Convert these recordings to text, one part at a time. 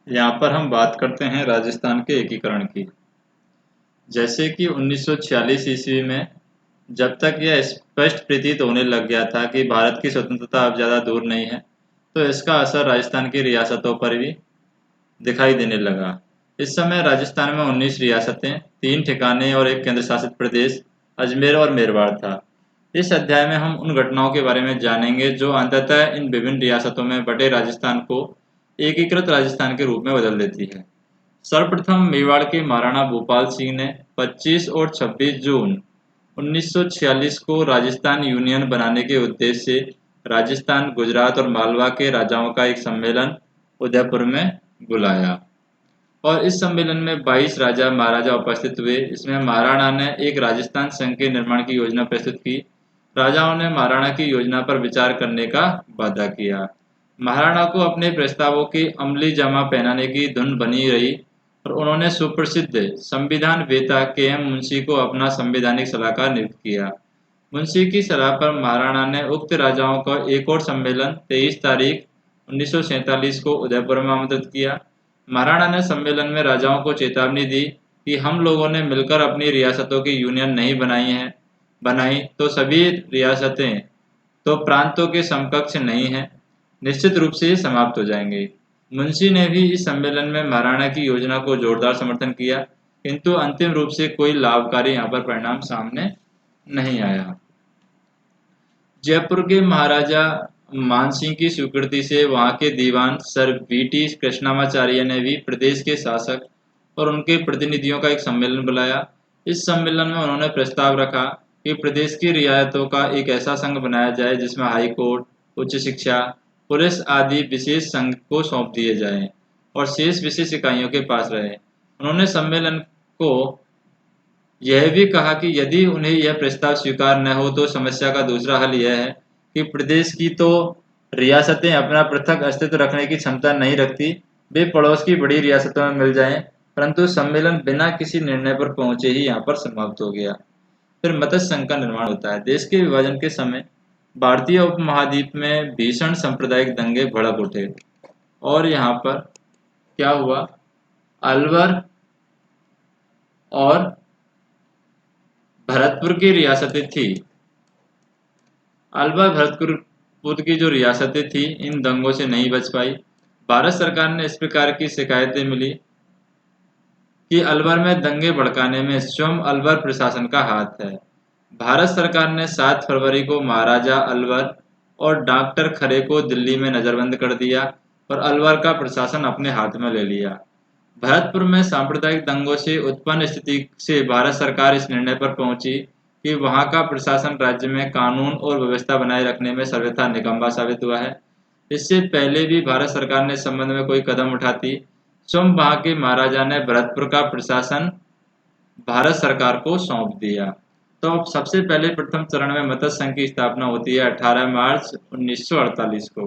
यहाँ पर हम बात करते हैं राजस्थान के एकीकरण की। जैसे कि 1946 ईस्वी में जब तक यह स्पष्ट प्रतीत होने लग गया था कि भारत की स्वतंत्रता अब ज़्यादा दूर नहीं है, तो इसका असर राजस्थान की रियासतों पर भी दिखाई देने लगा। इस समय राजस्थान में 19 रियासतें, 3 ठिकाने और एक केंद्र शासित प्रदेश अजमेर और मेरवाड़ था। इस अध्याय में हम उन घटनाओं के बारे में जानेंगे जो अंततः इन विभिन्न रियासतों में बटे राजस्थान को एकीकृत राजस्थान के रूप में बदल देती है। सर्वप्रथम मेवाड़ के महाराणा भूपाल सिंह ने 25 और 26 जून 1946 को राजस्थान यूनियन बनाने के उद्देश्य से राजस्थान, गुजरात और मालवा के राजाओं का एक सम्मेलन उदयपुर में बुलाया और इस सम्मेलन में 22 राजा महाराजा उपस्थित हुए। इसमें महाराणा ने एक राजस्थान संघ के निर्माण की योजना प्रस्तुत की। राजाओं ने महाराणा की योजना पर विचार करने का वादा किया। महाराणा को अपने प्रस्तावों की अमली जामा पहनाने की धुन बनी रही और उन्होंने सुप्रसिद्ध संविधान वेता के एम मुंशी को अपना संवैधानिक सलाहकार नियुक्त किया। मुंशी की सलाह पर महाराणा ने उक्त राजाओं का एक और सम्मेलन 23 तारीख 1947 को उदयपुर में आमंत्रित किया। महाराणा ने सम्मेलन में राजाओं को चेतावनी दी कि हम लोगों ने मिलकर अपनी रियासतों की यूनियन नहीं बनाई तो सभी रियासतें तो प्रांतों के समकक्ष नहीं है, निश्चित रूप से ये समाप्त हो जाएंगे। मुंशी ने भी इस सम्मेलन में महाराणा की योजना को जोरदार समर्थन किया, किंतु अंतिम रूप से कोई लाभकारी यहाँ पर परिणाम सामने नहीं आया। जयपुर के महाराजा मानसिंह की स्वीकृति से वहां के दीवान सर वीटी कृष्णामाचार्य ने भी प्रदेश के शासक और उनके प्रतिनिधियों का एक सम्मेलन बुलाया। इस सम्मेलन में उन्होंने प्रस्ताव रखा कि प्रदेश की रियासतों का एक ऐसा संघ बनाया जाए जिसमें हाई कोर्ट, उच्च शिक्षा, पुलिस आदि विशेष संघ को सौंप दिए जाएं और शेष विशेष इकाइयों के पास रहे। उन्होंने सम्मेलन को यह भी कहा कि यदि उन्हें यह प्रस्ताव स्वीकार न हो तो समस्या का दूसरा हल यह है कि प्रदेश की तो रियासतें अपना पृथक अस्तित्व रखने की क्षमता नहीं रखती, वे पड़ोस की बड़ी रियासतों में मिल जाएं। परंतु सम्मेलन बिना किसी निर्णय पर पहुंचे ही यहाँ पर समाप्त हो गया। फिर मत्स्य संघ का निर्माण होता है। देश के विभाजन के समय भारतीय उपमहाद्वीप में भीषण सांप्रदायिक दंगे भड़क उठे और यहाँ पर क्या हुआ, अलवर और भरतपुर की रियासतें थी। अलवर भरतपुर की जो रियासतें थी इन दंगों से नहीं बच पाई। भारत सरकार ने इस प्रकार की शिकायतें मिली कि अलवर में दंगे भड़काने में स्वयं अलवर प्रशासन का हाथ है। भारत सरकार ने 7 फरवरी को महाराजा अलवर और डॉक्टर खरे को दिल्ली में नजरबंद कर दिया और अलवर का प्रशासन अपने हाथ में ले लिया। भरतपुर में सांप्रदायिक दंगों से उत्पन्न स्थिति से भारत सरकार इस निर्णय पर पहुंची कि वहां का प्रशासन राज्य में कानून और व्यवस्था बनाए रखने में सर्वथा निकम्मा साबित हुआ है। इससे पहले भी भारत सरकार ने इस संबंध में कोई कदम उठाती, स्वयं वहां के महाराजा ने भरतपुर का प्रशासन भारत सरकार को सौंप दिया। तो अब सबसे पहले प्रथम चरण में मत्स्य संघ की स्थापना होती है 18 मार्च 1948 को।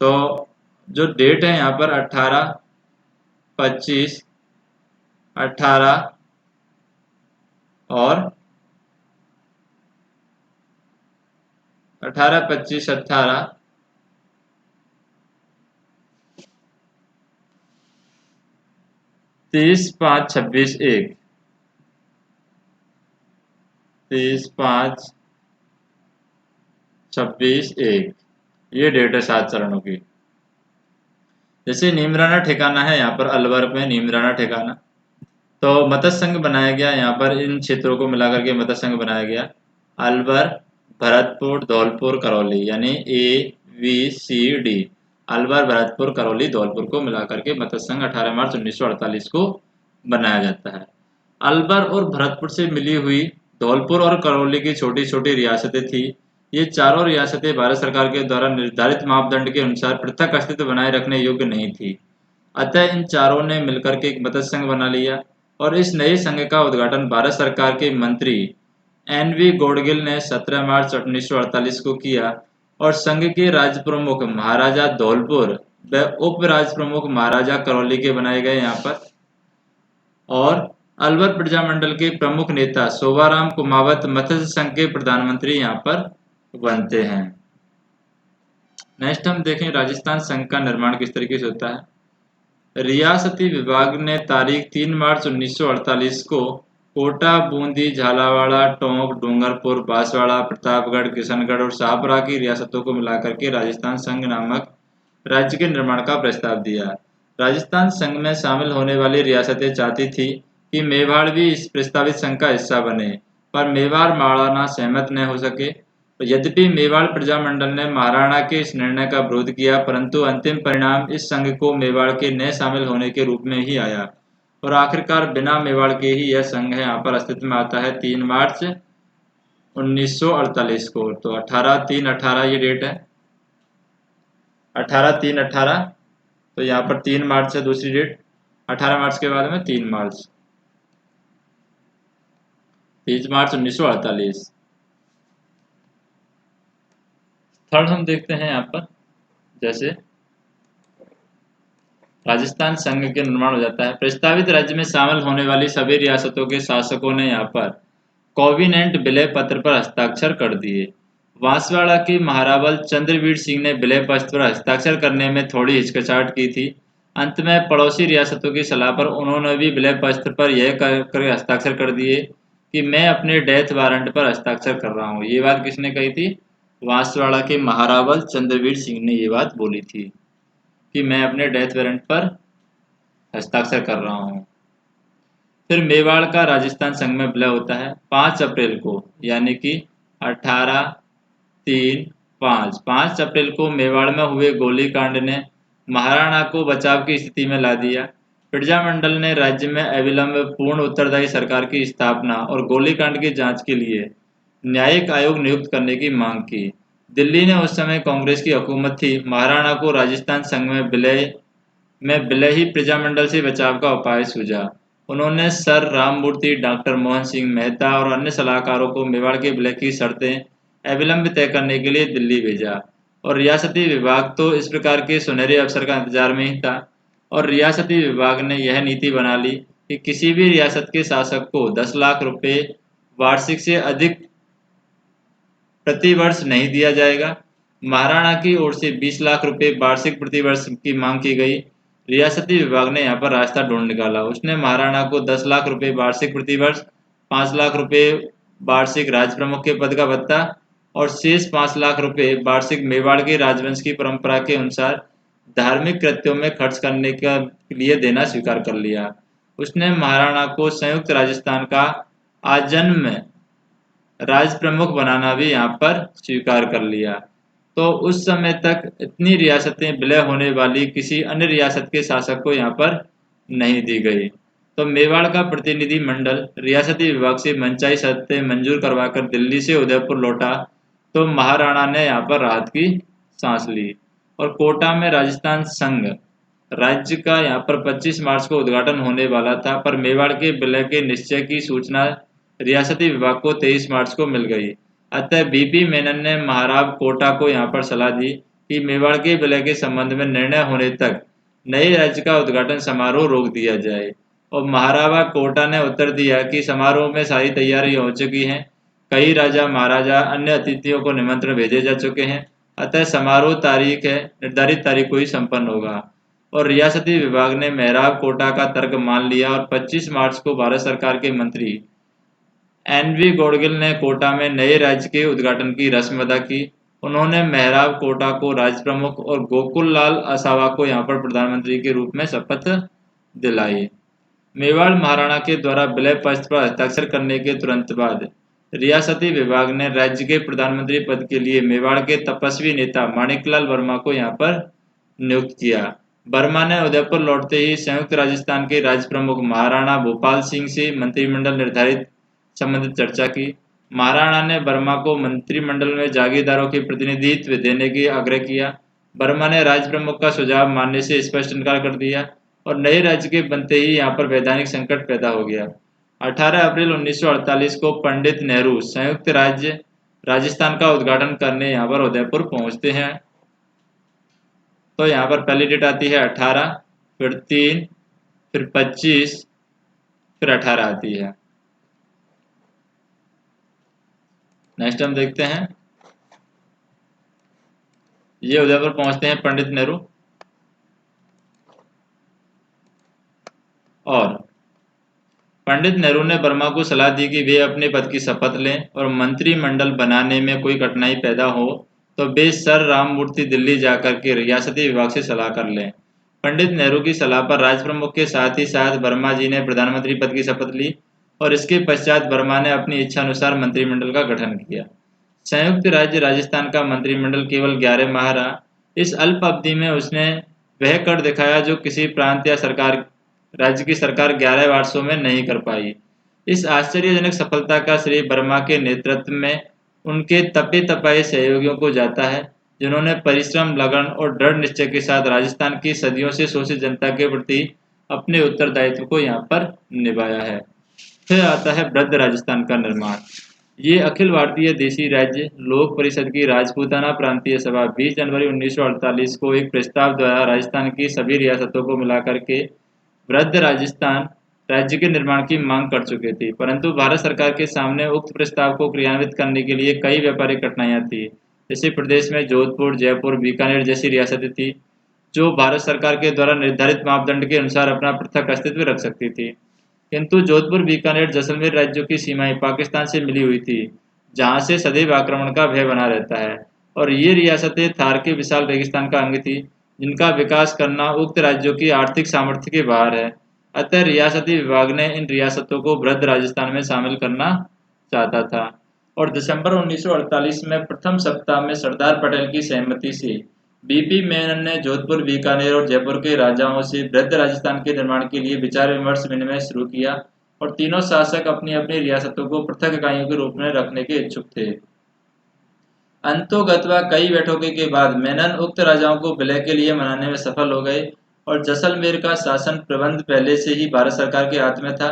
तो जो डेट है यहाँ पर 18, 25, 18 और 18, 25, 18, 30, 5, 26, 1, 30, 5, 26, 1, ये डेट है 7 चरणों की। जैसे नीमराना ठिकाना है यहाँ पर अलवर में नीमराना ठिकाना, तो मत्स्य संघ बनाया गया। यहाँ पर इन क्षेत्रों को मिलाकर के मत्स्य संघ बनाया गया। अलवर, भरतपुर, धौलपुर, करौली यानी ABCD, अलवर, भरतपुर, करौली, धौलपुर को मिलाकर के मत्स्य संघ 18 मार्च 1948 को बनाया जाता है। अलवर और भरतपुर से मिली हुई धौलपुर और करौली की छोटी छोटी रियासतें थी। ये चारों रियासतें भारत सरकार के द्वारा निर्धारित मापदंड के अनुसार पृथक अस्तित्व बनाए रखने योग्य नहीं थी। अतः इन चारों ने मिलकर के एक मत्स्य संघ बना लिया और इस नए संघ का उद्घाटन भारत सरकार के मंत्री NV गौडगिल ने 17 मार्च 1948 को किया और संघ के राज्य प्रमुख महाराजा धौलपुर व उप राज्य प्रमुख महाराजा करौली के बनाए गए यहाँ पर। और अलवर प्रजामंडल के प्रमुख नेता शोभाराम कुमावत मत्स्य संघ के प्रधानमंत्री यहाँ पर बनते हैं। नेक्स्ट हम देखें राजस्थान संघ का निर्माण किस तरीके से होता है। रियासती विभाग ने तारीख 3 मार्च 1948 को कोटा, बूंदी, झालावाड़, टोंक, डूंगरपुर, बांसवाड़ा, प्रतापगढ़, किशनगढ़ और शाहपुरा की रियासतों को मिलाकर के राजस्थान संघ नामक राज्य के निर्माण का प्रस्ताव दिया। राजस्थान संघ में शामिल होने वाली रियासतें चाहती थी कि मेवाड़ भी इस प्रस्तावित संघ का हिस्सा बने, पर मेवाड़ महाराणा सहमत न हो सके। तो यद्यपि मेवाड़ प्रजामंडल ने महाराणा के इस निर्णय का विरोध किया, परंतु अंतिम परिणाम इस संघ को मेवाड़ के न शामिल होने के रूप में ही आया और आखिरकार बिना मेवाड़ के ही यह संघ यहाँ पर अस्तित्व में आता है 3 मार्च 1948 को। तो 18/3/18 ये डेट है, 18/3/18। तो यहाँ पर 3 मार्च है दूसरी डेट, 18 मार्च के बाद में 3 मार्च, 30 मार्च 1948। थर्ड हम देखते हैं यहाँ पर, जैसे राजस्थान संघ के निर्माण हो जाता है। प्रस्तावित राज्य में शामिल होने वाली सभी रियासतों के शासकों ने यहाँ पर कोविनेंट विलय पत्र पर हस्ताक्षर कर दिए। बांसवाड़ा की महारावल चंद्रवीर सिंह ने विलय पत्र पर हस्ताक्षर करने में थोड़ी हिचकिचाहट की थी। अंत में पड़ोसी रियासतों की सलाह पर उन्होंने भी विलय पत्र पर यह कर हस्ताक्षर कर दिए कि मैं अपने डेथ वारंट पर हस्ताक्षर कर रहा हूँ। ये बात किसने कही थी? बांसवाड़ा के महारावल चंद्रवीर सिंह ने ये बात बोली थी कि मैं अपने डेथ वारंट पर हस्ताक्षर कर रहा हूँ। फिर मेवाड़ का राजस्थान संघ में विलय होता है 5 अप्रैल को, यानी कि 5 अप्रैल को मेवाड़ में हुए गोलीकांड ने महाराणा को बचाव की स्थिति में ला दिया। प्रजामंडल ने राज्य में अविलंब पूर्ण उत्तरदायी सरकार की स्थापना और गोलीकांड की जांच के लिए न्यायिक आयोग नियुक्त करने की मांग की। दिल्ली ने उस समय कांग्रेस की हुकूमत थी। महाराणा को राजस्थान संघ में विलय ही प्रजामंडल से बचाव का उपाय सूझा। उन्होंने सर राममूर्ति, डॉक्टर मोहन सिंह मेहता और अन्य सलाहकारों को मेवाड़ के विलय की शर्तें अविलंब तय करने के लिए दिल्ली भेजा और रियासती विभाग तो इस प्रकार के सुनहरे अवसर का इंतजार में ही था और रियासती विभाग ने यह नीति बना ली कि किसी भी रियासत के शासक को 10 लाख रुपए वार्षिक से अधिक प्रति वर्ष नहीं दिया जाएगा। महाराणा की ओर से 20 लाख रुपए वार्षिक प्रति वर्ष की मांग की गई। रियासती विभाग ने यहाँ पर रास्ता ढूंढ निकाला। उसने महाराणा को 10 लाख रुपए वार्षिक प्रति वर्ष, 5 लाख रुपए वार्षिक राज प्रमुख के पद का भत्ता और शेष 5 लाख रुपए वार्षिक मेवाड़ के राजवंश की परंपरा के अनुसार धार्मिक कृत्यों में खर्च करने के लिए देना स्वीकार कर लिया। उसने महाराणा को संयुक्त राजस्थान का आजन्म राज प्रमुख बनाना भी यहाँ पर स्वीकार कर लिया। तो उस समय तक इतनी रियासतें विलय होने वाली किसी अन्य रियासत के शासक को यहाँ पर नहीं दी गई। तो मेवाड़ का प्रतिनिधि मंडल रियासती विभाग से मनचाही शर्तें मंजूर करवाकर दिल्ली से उदयपुर लौटा तो महाराणा ने यहाँ पर राहत की सांस ली और कोटा में राजस्थान संघ राज्य का यहाँ पर 25 मार्च को उद्घाटन होने वाला था, पर मेवाड़ के विलय के निश्चय की सूचना रियासती विभाग को 23 मार्च को मिल गई। अतः बीपी मेनन ने महाराव कोटा को यहाँ पर सलाह दी कि मेवाड़ के विलय के संबंध में निर्णय होने तक नए राज्य का उद्घाटन समारोह रोक दिया जाए और महारावा कोटा ने उत्तर दिया कि समारोह में सारी तैयारी हो चुकी हैं। कई राजा महाराजा अन्य अतिथियों को निमंत्रण भेजे जा चुके हैं, अतः समारोह तारीख है निर्धारित तारीख को ही संपन्न होगा। और रियासती विभाग ने मेहराब कोटा का तर्क मान लिया और 25 मार्च को भारत सरकार के मंत्री एन.वी. गौडगिल ने कोटा में नए राज्य के उद्घाटन की रस्म अदा की। उन्होंने मेहराब कोटा को राज प्रमुख और गोकुल लाल असावा को यहाँ पर प्रधानमंत्री के रूप में शपथ दिलाई। मेवाड़ महाराणा के द्वारा विलय पत्र पर हस्ताक्षर करने के तुरंत बाद रियासती विभाग ने राज्य के प्रधानमंत्री पद के लिए मेवाड़ के तपस्वी नेता माणिकलाल वर्मा को यहाँ पर नियुक्त किया। वर्मा ने उदयपुर लौटते ही संयुक्त राजस्थान के राज प्रमुख महाराणा भूपाल सिंह से मंत्रिमंडल निर्धारित संबंधित चर्चा की। महाराणा ने वर्मा को मंत्रिमंडल में जागीरदारों के प्रतिनिधित्व देने की आग्रह किया। वर्मा ने राज प्रमुख का सुझाव मानने से स्पष्ट इनकार कर दिया और नए राज्य के बनते ही यहाँ पर वैधानिक संकट पैदा हो गया। 18 अप्रैल 1948 को पंडित नेहरू संयुक्त राज्य राजस्थान का उद्घाटन करने यहाँ पर उदयपुर पहुँचते हैं। तो यहाँ पर पहली डेट आती है 18, फिर 3, फिर 25, फिर 18 आती है। नेक्स्ट हम देखते हैं, ये उदयपुर पहुंचते हैं पंडित नेहरू। और पंडित नेहरू ने वर्मा को सलाह दी कि वे अपने पद की शपथ लें और मंत्रिमंडल बनाने में कोई कठिनाई पैदा हो तो वे सर राममूर्ति दिल्ली जाकर के रियासती विभाग से सलाह कर लें। पंडित नेहरू की सलाह पर राज प्रमुख के साथ ही साथ वर्मा जी ने प्रधानमंत्री पद की शपथ ली और इसके पश्चात वर्मा ने अपनी इच्छा अनुसार मंत्रिमंडल का गठन किया। संयुक्त राज्य राजस्थान का मंत्रिमंडल केवल 11 माह रहा। इस अल्प अवधि में उसने वह कर दिखाया जो किसी प्रांत या सरकार राज्य की सरकार 11 वर्षों में नहीं कर पाई। इस आश्चर्यजनक सफलता का श्रेय वर्मा के नेतृत्व में उनके तपे तपाए सहयोगियों को जाता है, जिन्होंने परिश्रम, लगन और दृढ़ निश्चय के साथ राजस्थान की सदियों से शोषित जनता के प्रति अपने उत्तरदायित्व को यहाँ पर निभाया है। फिर आता है वृद्ध राजस्थान का निर्माण। ये अखिल भारतीय देशी राज्य लोक परिषद की राजपूताना प्रांतीय सभा 20 जनवरी 1948 को एक प्रस्ताव द्वारा राजस्थान की सभी रियासतों को मिलाकर के वृद्ध राजस्थान राज्य के निर्माण की मांग कर चुके थे, परंतु भारत सरकार के सामने उक्त प्रस्ताव को क्रियान्वित करने के लिए कई व्यापारिक कठिनाइयां थी। जैसे प्रदेश में जोधपुर, जयपुर, बीकानेर जैसी रियासतें थी जो भारत सरकार के द्वारा निर्धारित मापदंड के अनुसार अपना पृथक अस्तित्व रख सकती थी, किंतु जोधपुर, बीकानेर, जैसलमेर राज्यों की सीमाएं पाकिस्तान से मिली हुई थी, जहां से सदैव आक्रमण का भय बना रहता है, और ये रियासतें थार के विशाल रेगिस्तान का अंग थी, जिनका विकास करना उक्त राज्यों की आर्थिक सामर्थ्य के बाहर है। अतः रियासती विभाग ने इन रियासतों को वृद्ध राजस्थान में शामिल करना चाहता था और दिसंबर 1948 में प्रथम सप्ताह में सरदार पटेल की सहमति से बीपी मेनन ने जोधपुर, बीकानेर और जयपुर के राजाओं से वृद्ध राजस्थान के निर्माण के लिए विचार विमर्श विनिमय शुरू किया और तीनों शासक अपनी अपनी रियासतों को पृथक इकाइयों के रूप में रखने के इच्छुक थे। अंतोगत्वा कई बैठकों के बाद मेनन उक्त राजाओं को विलय के लिए मनाने में सफल हो गए और जैसलमेर का शासन प्रबंध पहले से ही भारत सरकार के हाथ में था।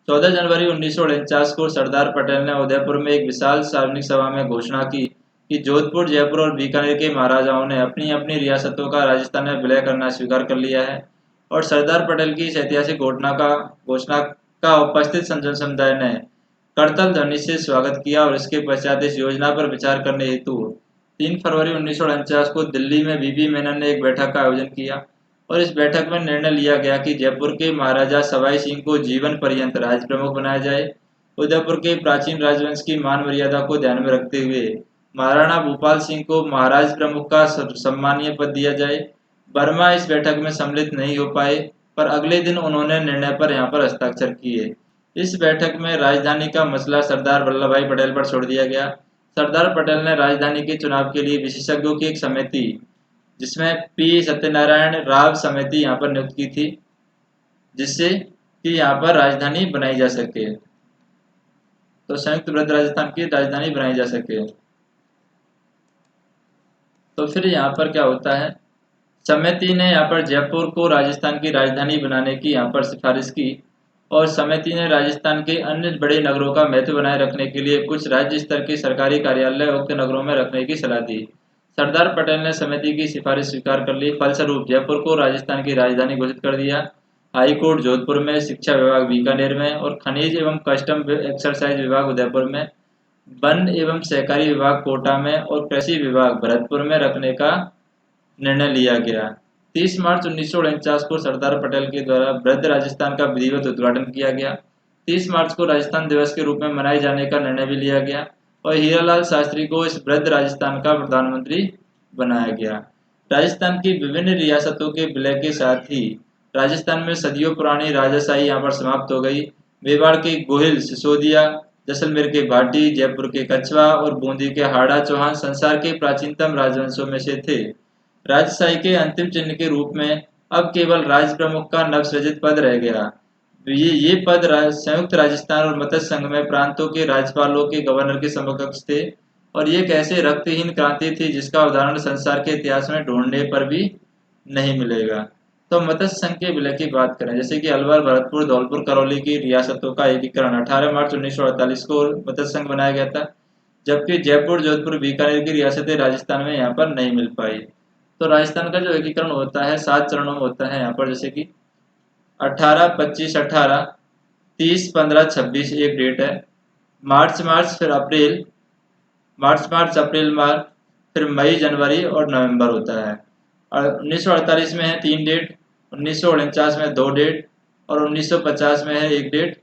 14 जनवरी 1949 को सरदार पटेल ने उदयपुर में एक विशाल सार्वजनिक सभा में घोषणा की कि जोधपुर, जयपुर और बीकानेर के महाराजाओं ने अपनी अपनी रियासतों का राजस्थान में विलय करना स्वीकार कर लिया है और सरदार पटेल की इस ऐतिहासिक घोषणा का उपस्थित जन समुदाय ने करतल ध्वनि से स्वागत किया और इसके पश्चात इस योजना पर विचार करने हेतु 3 फरवरी 1949 को दिल्ली में बीबी मेनन ने एक बैठक का आयोजन किया और इस बैठक में निर्णय लिया गया कि जयपुर के महाराजा सवाई सिंह को जीवन पर्यंत राज प्रमुख बनाया जाए। उदयपुर के प्राचीन राजवंश की मान मर्यादा को ध्यान में रखते हुए महाराणा भूपाल सिंह को महाराज प्रमुख का सम्मानीय पद दिया जाए। वर्मा इस बैठक में सम्मिलित नहीं हो पाए, पर अगले दिन उन्होंने निर्णय पर यहाँ पर हस्ताक्षर किए। इस बैठक में राजधानी का मसला सरदार वल्लभ भाई पटेल पर छोड़ दिया गया। सरदार पटेल ने राजधानी के चुनाव के लिए विशेषज्ञों की एक समिति, जिसमें पी सत्यनारायण राव समिति यहाँ पर नियुक्त की थी, जिससे कि यहाँ पर राजधानी बनाई जा सके, तो संयुक्त वृद्ध राजस्थान की राजधानी बनाई जा सके। तो फिर यहाँ पर क्या होता है, समिति ने यहाँ पर जयपुर को राजस्थान की राजधानी बनाने की यहाँ पर सिफारिश की और समिति ने राजस्थान के अन्य बड़े नगरों का महत्व बनाए रखने के लिए कुछ राज्य स्तर के सरकारी कार्यालय उक्त नगरों में रखने की सलाह दी। सरदार पटेल ने समिति की सिफारिश स्वीकार कर ली। फलस्वरूप जयपुर को राजस्थान की राजधानी घोषित कर दिया। हाई कोर्ट जोधपुर में, शिक्षा विभाग बीकानेर में और खनिज एवं कस्टम एक्सरसाइज विभाग उदयपुर में, वन एवं सहकारी विभाग कोटा में और कृषि विभाग भरतपुर में रखने का निर्णय लिया गया। 30 मार्च 1949 को सरदार पटेल के द्वारा वृद्ध राजस्थान का विधिवत उद्घाटन किया गया। 30 मार्च को राजस्थान दिवस के रूप में मनाए जाने का निर्णय भी लिया गया और हीरालाल शास्त्री को इस वृद्ध राजस्थान का प्रधानमंत्री बनाया गया। राजस्थान की विभिन्न रियासतों के विलय के साथ ही राजस्थान में सदियों पुरानी राजाशाही यहाँ पर समाप्त हो गई। मेवाड़ के गोहिल, सिसोदिया, जैसलमेर के भाटी, जयपुर के कछवा और बूंदी के हाड़ा चौहान संसार के प्राचीनतम राजवंशों में से थे। राजशाही के अंतिम चिन्ह के रूप में अब केवल राज प्रमुख का नवसृजित पद रह गया। ये पद संयुक्त राजस्थान और मत्स्य संघ में प्रांतों के राज्यपालों के गवर्नर के समकक्ष थे और ये कैसे रक्तहीन क्रांति थी जिसका उदाहरण संसार के इतिहास में ढूंढने पर भी नहीं मिलेगा। तो मत्स्य संघ के विलय की बात करें, जैसे कि अलवर, भरतपुर, धौलपुर, करौली की रियासतों का एकीकरण 18 मार्च 1948 को मत्स्य संघ बनाया गया था, जबकि जयपुर, जोधपुर, बीकानेर की रियासतें राजस्थान में यहाँ पर नहीं मिल पाई। तो राजस्थान का जो एकीकरण होता है 7 चरणों में होता है यहाँ पर, जैसे कि 18, 25, 18, 30, 15, 26 एक डेट है, मार्च, फिर अप्रैल, मार्च, अप्रैल, मार्च, फिर मई, जनवरी और नवंबर होता है। और 1948 में है 3 डेट, 1949 में 2 डेट और 1950 में है एक डेट,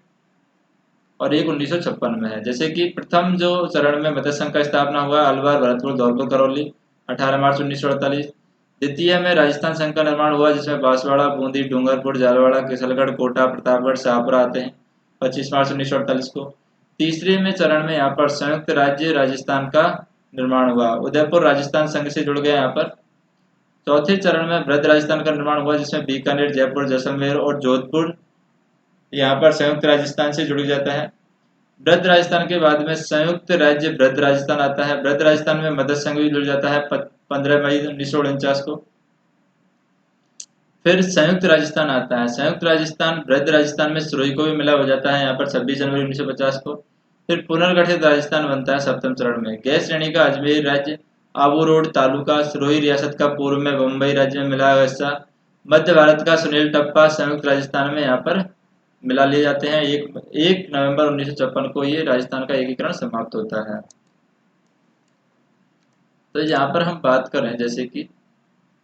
और एक 1956 में है। जैसे कि प्रथम जो चरण में मत्स्य संघ का स्थापना हुआ अलवर, भरतपुर, धौलपुर, करौली 18 मार्च 1948। द्वितीय में राजस्थान संघ का निर्माण हुआ जिसमें बांसवाड़ा, बूंदी, डूंगरपुर, झालवाड़ा, किशनगढ़, कोटा, प्रतापगढ़, शाहपुरा आते हैं 25 मार्च 1948 को। तीसरे में चरण में यहाँ पर संयुक्त राज्य राजस्थान का निर्माण हुआ, उदयपुर राजस्थान संघ से जुड़ गया यहाँ पर। चौथे चरण में वृहद राजस्थान का निर्माण हुआ जिसमें बीकानेर, जयपुर, जैसलमेर और जोधपुर यहाँ पर संयुक्त राजस्थान से जुड़ जाता है। वृहद राजस्थान के बाद में संयुक्त राज्य वृहद राजस्थान आता है। वृहद राजस्थान में मत्स्य संघ भी जुड़ जाता है 15 मई 1949 को। फिर संयुक्त राजस्थान आता है। संयुक्त राजस्थान वृहद राजस्थान में सिरोही को भी मिला हो जाता है यहाँ पर 26 जनवरी 1950 को। फिर पुनर्गठित राजस्थान बनता है सप्तम चरण में। गैस श्रेणी का अजमेर राज्य, आबू रोड तालुका, सिरोही रियासत का पूर्व में बम्बई राज्य में मिला हुआ हिस्सा, मध्य भारत का सुनील टप्पा संयुक्त राजस्थान में यहाँ पर मिला लिए जाते हैं। 1 नवंबर 1956 को ये राजस्थान का एकीकरण समाप्त होता है। तो यहाँ पर हम बात करें जैसे कि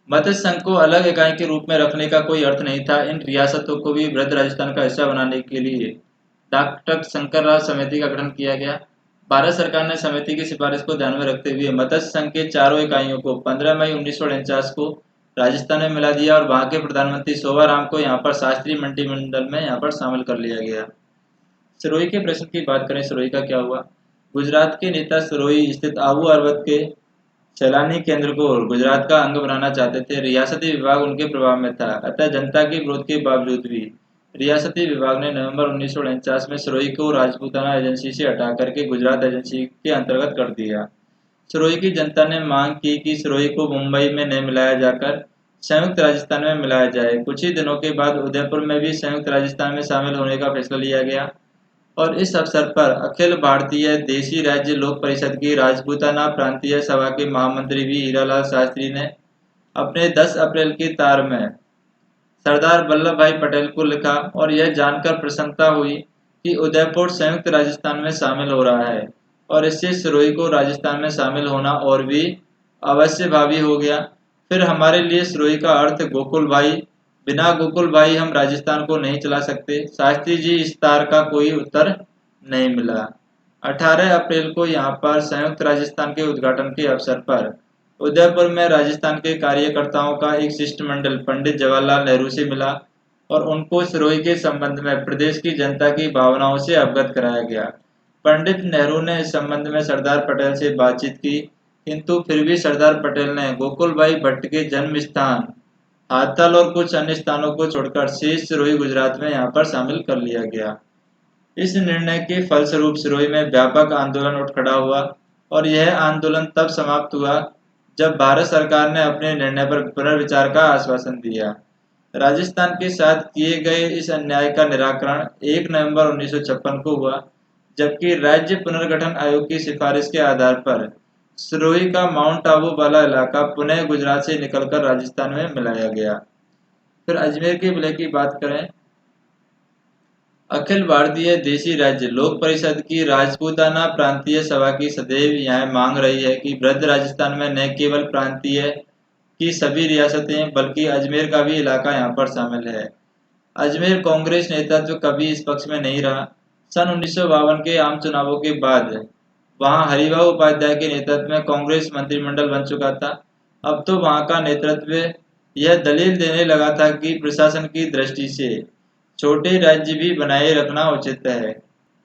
मत्स्य संघ को अलग इकाई के रूप में रखने का कोई अर्थ नहीं था। इन रियासतों को भी वृहद राजस्थान का हिस्सा बनाने के लिए डॉक्टर शंकर राव समिति का गठन किया गया। भारत सरकार ने समिति की सिफारिश को ध्यान में रखते हुए मत्स्य संघ के चारों इकाइयों को 15 मई 1949 को राजस्थान में मिला दिया और वहां के प्रधानमंत्री शोभाराम को यहाँ पर शास्त्रीय मंत्रिमंडल में यहाँ पर शामिल कर लिया गया। सिरोही के प्रश्न की बात करें, सिरोही का क्या हुआ। गुजरात के नेता सिरोही स्थित आबू अरवद के सैलानी केंद्र को गुजरात का अंग बनाना चाहते थे। रियासती विभाग उनके प्रभाव में था, अतः जनता के विरोध के बावजूद भी रियासती विभाग ने नवंबर 1949 में सिरोही को राजपूताना एजेंसी से हटा करके गुजरात एजेंसी के अंतर्गत कर दिया। सिरोही की जनता ने मांग की कि सिरोही को मुंबई में न मिलाया जाकर संयुक्त राजस्थान में मिलाया जाए। कुछ ही दिनों के बाद उदयपुर में भी संयुक्त राजस्थान में शामिल होने का फैसला लिया गया और इस अवसर पर अखिल भारतीय देशी राज्य लोक परिषद की राजपूताना प्रांतीय सभा के महामंत्री भी हीरालाल शास्त्री ने अपने 10 अप्रैल की तार में सरदार वल्लभ भाई पटेल को लिखा और यह जानकर प्रसन्नता हुई कि उदयपुर संयुक्त राजस्थान में शामिल हो रहा है और इससे सिरोही को राजस्थान में शामिल होना और भी अवश्य भावी हो गया। फिर हमारे लिए सिरोही का अर्थ गोकुल भाई, बिना गोकुल भाई हम राजस्थान को नहीं चला सकते। शास्त्री जी इस तार का कोई उत्तर नहीं मिला। 18 अप्रैल को यहाँ पर संयुक्त राजस्थान के उद्घाटन के अवसर पर उदयपुर में राजस्थान के कार्यकर्ताओं का एक शिष्टमंडल पंडित जवाहरलाल नेहरू से मिला और उनको सिरोही के संबंध में प्रदेश की जनता की भावनाओं से अवगत कराया गया। पंडित नेहरू ने इस संबंध में सरदार पटेल से बातचीत की, किंतु फिर भी सरदार पटेल ने गोकुल भाई भट्ट के जन्म स्थान हाथल और कुछ अन्य स्थानों को छोड़कर शेष सिरोही गुजरात में यहाँ पर शामिल कर लिया गया। इस निर्णय के फलस्वरूप सिरोही में व्यापक आंदोलन उठ खड़ा हुआ और यह आंदोलन तब समाप्त हुआ जब भारत सरकार ने अपने निर्णय पर पुनर्विचार का आश्वासन दिया। राजस्थान के साथ किए गए इस अन्याय का निराकरण 1 नवंबर 1956 को हुआ, जबकि राज्य पुनर्गठन आयोग की सिफारिश के आधार पर सिरोही का माउंट आबू वाला इलाका पुनः गुजरात से निकलकर राजस्थान में मिलाया गया। फिर अजमेर के विलय की बात करें, अखिल भारतीय देशी राज्य लोक परिषद की राजपूताना प्रांतीय सभा की सदैव यह मांग रही है कि वृहद राजस्थान में न केवल प्रांतीय की सभी रियासतें बल्कि अजमेर का भी इलाका यहाँ पर शामिल है। अजमेर कांग्रेस नेतृत्व कभी इस पक्ष में नहीं रहा। सन 1952 के आम चुनावों के बाद वहां हरिभाऊ उपाध्याय के नेतृत्व में कांग्रेस मंत्रिमंडल बन चुका था। अब तो वहां का नेतृत्व यह दलील देने लगा था कि प्रशासन की दृष्टि से छोटे राज्य भी बनाए रखना उचित है,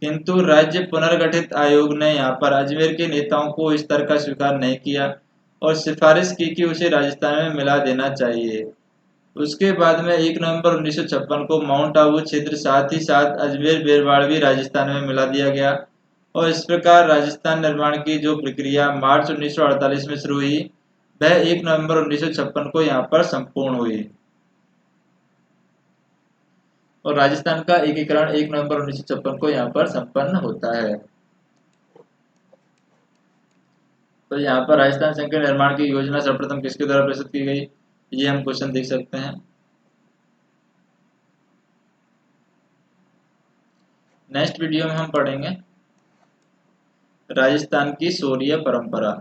किंतु राज्य पुनर्गठित आयोग ने यहाँ पर अजमेर के नेताओं को इस तरह का स्वीकार नहीं किया और सिफारिश की कि उसे राजस्थान में मिला देना चाहिए। उसके बाद में 1 नवंबर 1956 को माउंट आबू क्षेत्र साथ ही साथ अजमेर बेरवाड़ भी राजस्थान में मिला दिया गया और इस प्रकार राजस्थान निर्माण की जो प्रक्रिया मार्च 1948 में शुरू हुई वह 1 नवंबर 1956 को यहाँ पर संपूर्ण हुई और राजस्थान का एकीकरण 1 नवंबर 1956 को यहाँ पर संपन्न होता है। तो यहाँ पर राजस्थान संघ के निर्माण की योजना सर्वप्रथम किसके द्वारा प्रस्तुत की गई, ये हम क्वेश्चन देख सकते हैं। नेक्स्ट वीडियो में हम पढ़ेंगे राजस्थान की शौर्य परंपरा।